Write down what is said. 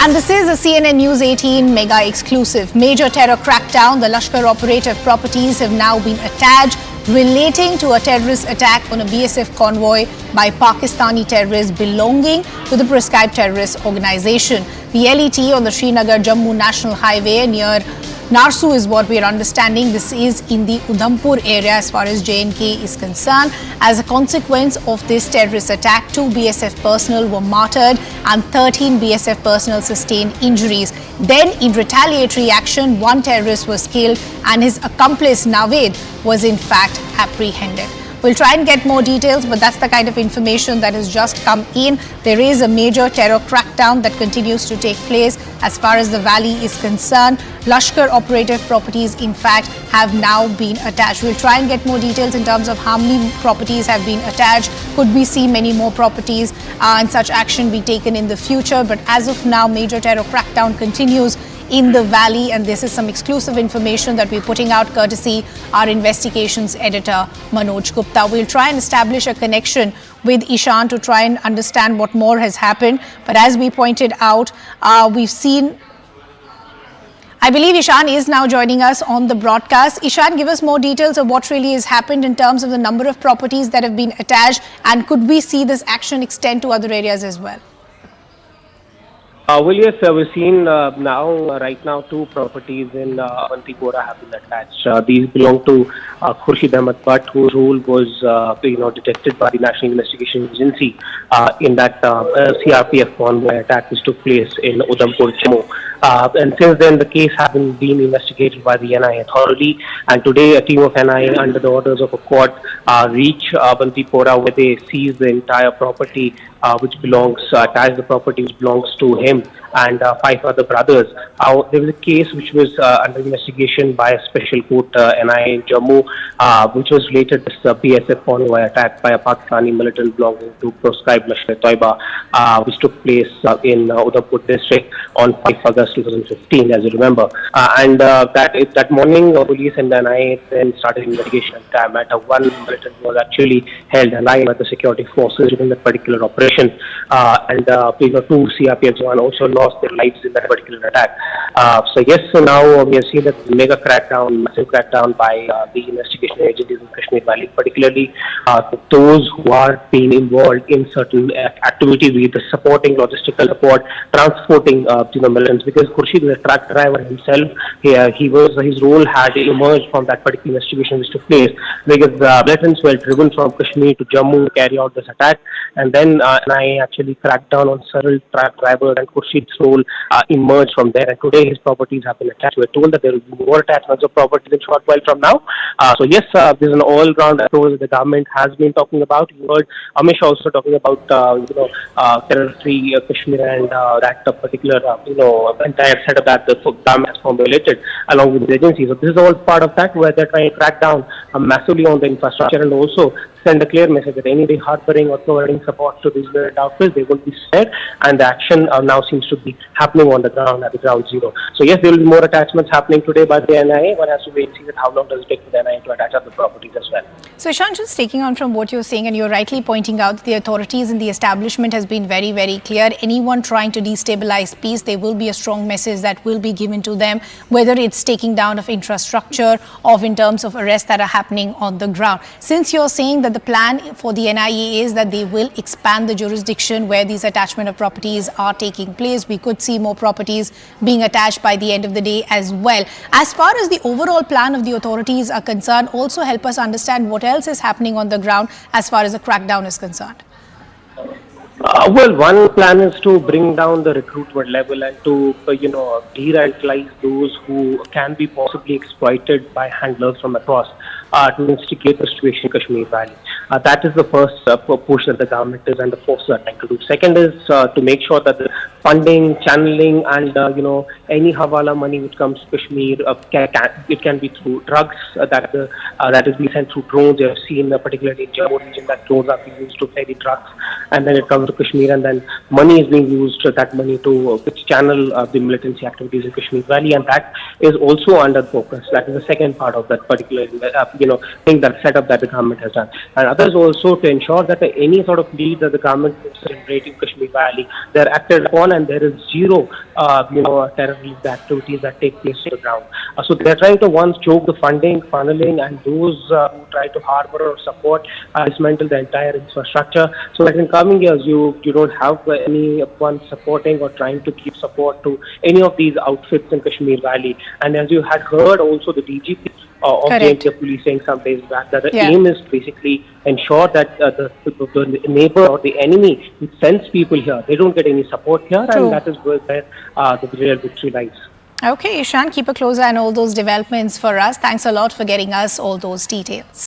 And this is a CNN News 18 mega exclusive. Major terror crackdown. The Lashkar Operative properties have now been attached relating to a terrorist attack on a BSF convoy by Pakistani terrorists belonging to the proscribed terrorist organization. The LET on the Srinagar-Jammu National Highway near Narsu is what we are understanding. This is in the Udhampur area as far as J&K is concerned. As a consequence of this terrorist attack, 2 BSF personnel were martyred and 13 BSF personnel sustained injuries. Then, in retaliatory action, 1 terrorist was killed and his accomplice Naved was in fact apprehended. We'll try and get more details, but that's the kind of information that has just come in. There is a major terror crackdown that continues to take place as far as the valley is concerned. Lashkar Operative properties, in fact, have now been attached. We'll try and get more details in terms of how many properties have been attached. Could we see many more properties and such action be taken in the future? But as of now, major terror crackdown continues in the valley, and this is some exclusive information that we're putting out courtesy our investigations editor Manoj Gupta. We'll try and establish a connection with Ishan to try and understand what more has happened. But as we pointed out, we've seen, I believe Ishan is now joining us on the broadcast. Ishan, give us more details of what really has happened in terms of the number of properties that have been attached, and could we see this action extend to other areas as well? Well, yes, we've seen right now 2 properties in Avantipora have been attached. These belong to Khurshid Ahmed Butt, whose role was, detected by the National Investigation Agency in that CRPF convoy attack which took place in Udhampur, Jammu. And since then, the case hasn't been investigated by the NIA thoroughly. And today, a team of NIA, under the orders of a court, reached Avantipora, where they seized the entire property which belongs to him and 5 other brothers. There was a case which was under investigation by a special court, NIA in Jammu, which was related to this BSF convoy attack by a Pakistani militant belonging to proscribed Lashkar, which took place in Udhampur district on 5 August 2015, as you remember. That morning, police and NIA then started investigation. At matter 1 militant was actually held alive by the security forces during that particular operation. 2 CRPF Jawan also lost their lives in that particular attack. So now we have seen that mega crackdown, massive crackdown by the investigation agencies in Kashmir Valley, particularly those who are being involved in certain activities with the supporting logistical support, transporting militants. Because Khurshid is a truck driver himself, his role had emerged from that particular investigation which took place, because the militants were driven from Kashmir to Jammu to carry out this attack, and then NIA actually cracked down on several truck drivers, and Khurshid's role emerged from there. And today his properties have been attached. We're told that there will be more attachments of properties in a short while from now. There's an all-round approach that the government has been talking about. You heard Amish also talking about terror-free Kashmir and that particular entire setup that the government has formulated along with the agencies. So this is all part of that, where they're trying to crack down massively on the infrastructure and also send a clear message that anybody harboring or providing support to these outfits, they won't be spared, and the action now seems to be happening on the ground at the ground zero. So yes, there will be more attachments happening today by the NIA. One has to wait and see that how long does it take for the NIA to attach other properties as well. So Ishan, just taking on from what you're saying, and you're rightly pointing out that the authorities and the establishment has been very, very clear. Anyone trying to destabilize peace, there will be a strong message that will be given to them, whether it's taking down of infrastructure or in terms of arrests that are happening on the ground. Since you're saying that the plan for the NIA is that they will expand the jurisdiction where these attachment of properties are taking place, we could see more properties being attached by the end of the day as well. As far as the overall plan of the authorities are concerned, also help us understand what else is happening on the ground as far as the crackdown is concerned. One plan is to bring down the recruitment level and to, de-radicalize those who can be possibly exploited by handlers from across to instigate the situation in Kashmir Valley. That is the first push that the government is and the forces are trying to do. Second is to make sure that the funding, channeling, and any hawala money which comes to Kashmir, it can be through drugs that is being sent through drones. You have seen, particularly in Jammu region, that drones are being used to ferry drugs, and then it comes to Kashmir, and then money is being used, that money to which channel the militancy activities in Kashmir Valley, and that is also under focus. That is the second part of that particular thing, that setup that the government has done. And others also to ensure that any sort of lead that the government is generating Kashmir Valley, they're acted upon done, and there is zero, terrorist activities that take place on the ground. So they're trying to once choke the funding, funneling, and those who try to harbor or support dismantle the entire infrastructure. So that in coming years, you don't have anyone supporting or trying to give support to any of these outfits in Kashmir Valley. And as you had heard, also the DGP of Correct. the police saying some days back that the aim is basically ensure that the neighbor or the enemy who sends people here, they don't get any support here, True. and that is where the real victory lies. Okay, Ishan, keep a close eye on all those developments for us. Thanks a lot for getting us all those details.